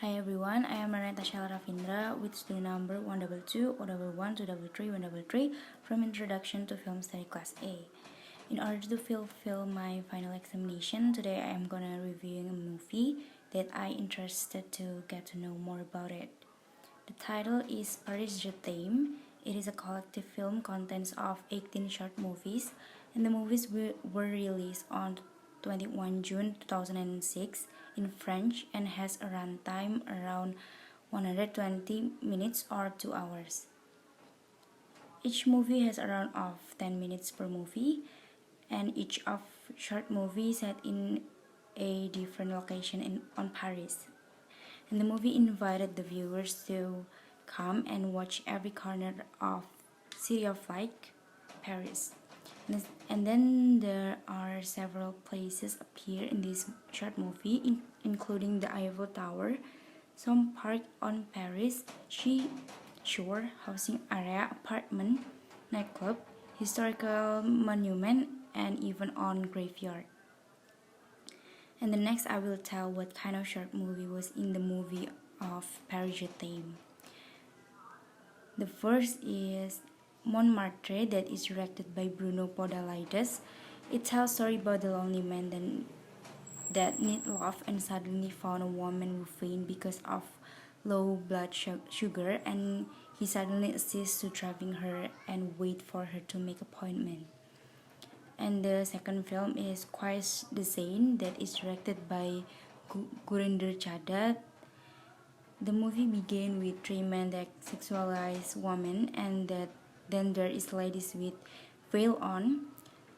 Hi everyone, I am Ranetta Shella Rafindra with student number 122 111 233 133 from Introduction to Film Study Class A. In order to fulfill my final examination, today I am gonna review a movie that I interested to get to know more about it. The title is Paris Je t'aime. It is a collective film contents of 18 short movies, and the movies were released on 21 June 2006 in French and has a runtime around 120 minutes or 2 hours. Each movie has a run of 10 minutes per movie, and each of short movie set in a different location on Paris. And the movie invited the viewers to come and watch every corner of City of Like, Paris. And then there are several places appear in this short movie, including the Eiffel Tower, some park on Paris, shore, housing area, apartment, nightclub, historical monument, and even on graveyard. And the next I will tell what kind of short movie was in the movie of Paris Je t'aime. The first is Montmartre that is directed by Bruno Podalides. It tells story about the lonely man that need love and suddenly found a woman who faint because of low blood sugar, and he suddenly assists to driving her and wait for her to make appointment. And the second film is Quite the Sane that is directed by Gurinder Chadha. The movie began with three men that sexualize women, and then there is ladies with veil on,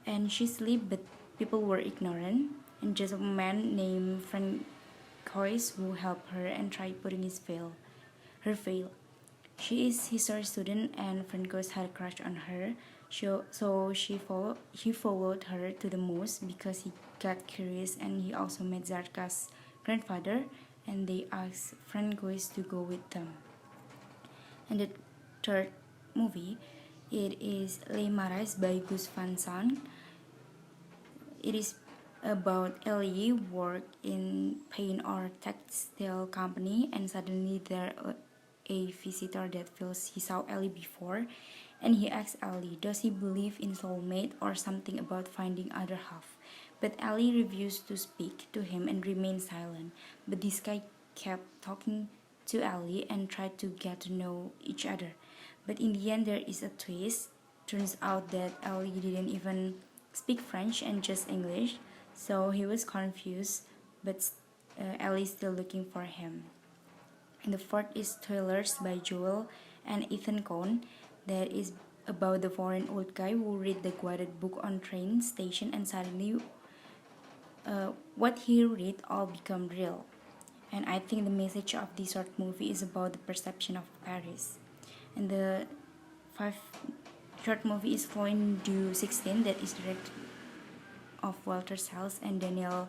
and she sleep but people were ignorant, and just a man named Francois who helped her and tried putting her veil. She is history student and Francois had a crush on her, so he followed her to the mosque because he got curious, and he also met Zarka's grandfather, and they asked Francois to go with them. And the third movie, it is Les Marais by Gus Van Sant. It is about Ellie work in paint or textile company, and suddenly there a visitor that feels he saw Ellie before, and he asks Ellie, does he believe in soulmate or something about finding other half? But Ellie refused to speak to him and remained silent. But this guy kept talking to Ellie and tried to get to know each other. But in the end, there is a twist. Turns out that Ellie didn't even speak French and just English, so he was confused, but Ellie's still looking for him. And the fourth is Thrillers by Joel and Ethan Coen, that is about the foreign old guy who read the guided book on train station, and suddenly what he read all become real. And I think the message of this short movie is about the perception of Paris. And the fifth short movie is Foin du 16 that is directed of Walter Sales and Daniel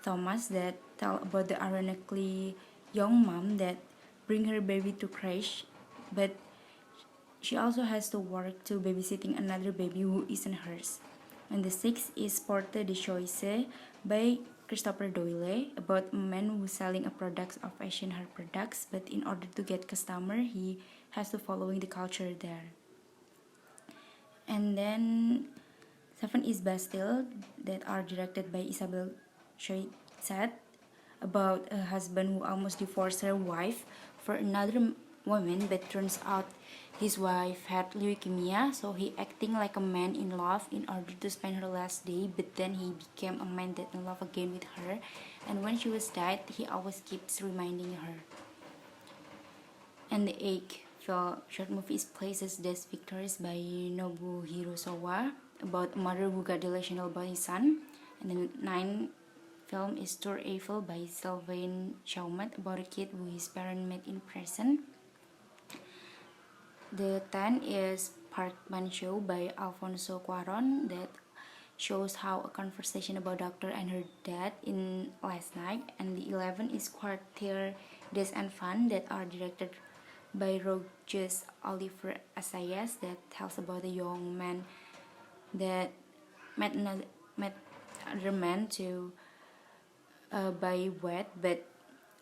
Thomas, that tell about the ironically young mom that bring her baby to crash, but she also has to work to babysitting another baby who isn't hers. And the sixth is Porte de Choice by Christopher Doyle, about a man who's selling a product of Asian hair products, but in order to get customer, he has to following the culture there. And then seven is Bastille, that are directed by Isabel Choiset, about a husband who almost divorced her wife for another woman, but turns out his wife had leukemia, so he acting like a man in love in order to spend her last day, but then he became a man that in love again with her, and when she was dead, he always keeps reminding her. And the eighth short movie is Places des Victories by Nobuhiro Sowa, about a mother who got delusional by his son. And the ninth film is Tour Eiffel by Sylvain Chaumet, about a kid who his parents met in prison. The 10th is Parkman Show by Alfonso Cuarón, that shows how a conversation about doctor and her dad in last night. And the 11th is Quartier des Enfants, that are directed by Roges Oliver Assayas, that tells about a young man that met other man to buy wet, but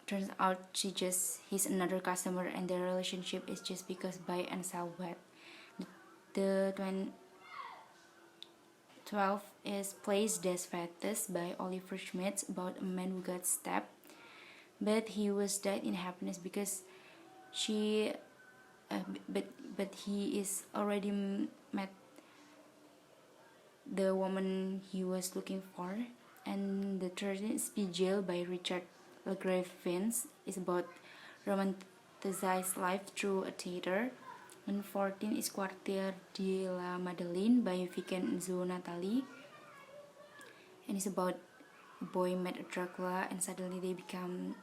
turns out he's another customer, and their relationship is just because buy and sell web. The 12 is plays Des Fatus by Oliver Schmidt, about a man who got stabbed, but he was died in happiness because she but he is already met the woman he was looking for. And the 13 is Jail by Richard LeGrave Vince, is about romanticized life through a theater. And 14 is Quartier de la Madeleine by Vincenzo Natali, and it's about a boy met a Dracula and suddenly they become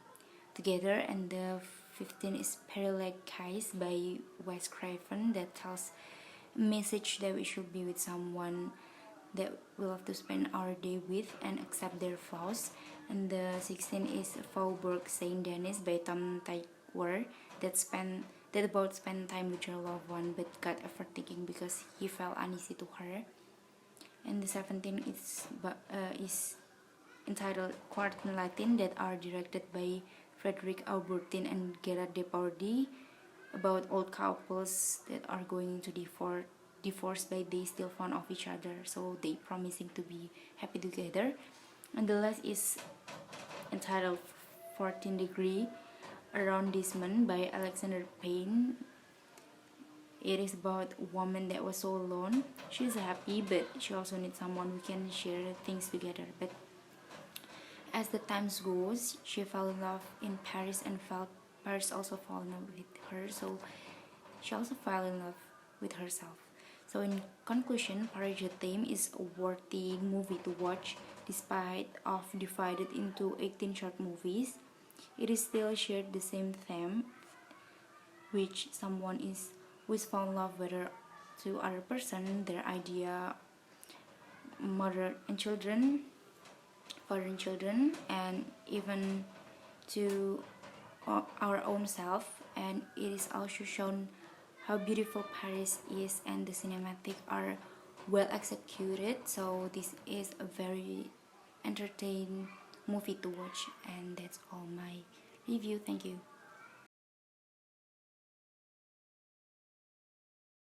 together. And the 15 is Perileg Case by Wes Craven, that tells a message that we should be with someone that we love to spend our day with and accept their flaws. And the 16 is Faubourg Saint Denis by Tom Tykwer, that about spend time with your loved one but got overthinking because he felt uneasy to her. And the 17 is entitled Quartet Latin, that are directed by Frederic Aubertin and Gerard Depardieu, about old couples that are going to divorce but they still fond of each other, so they promising to be happy together. And the last is entitled 14 Degree Arrondissement by Alexander Payne. It is about a woman that was so alone. She's happy, but she also needs someone who can share things together. But as the times goes, she fell in love in Paris and felt Paris also fall in love with her. So she also fell in love with herself. So in conclusion, Paris Je T'aime is a worthy movie to watch, despite of divided into 18 short movies. It is still shared the same theme, which someone is who is found love whether to other person, their idea, mother and children, father and children, and even to our own self. And it is also shown how beautiful Paris is, and the cinematic are well executed. So this is a very entertaining movie to watch, and that's all my review. Thank you.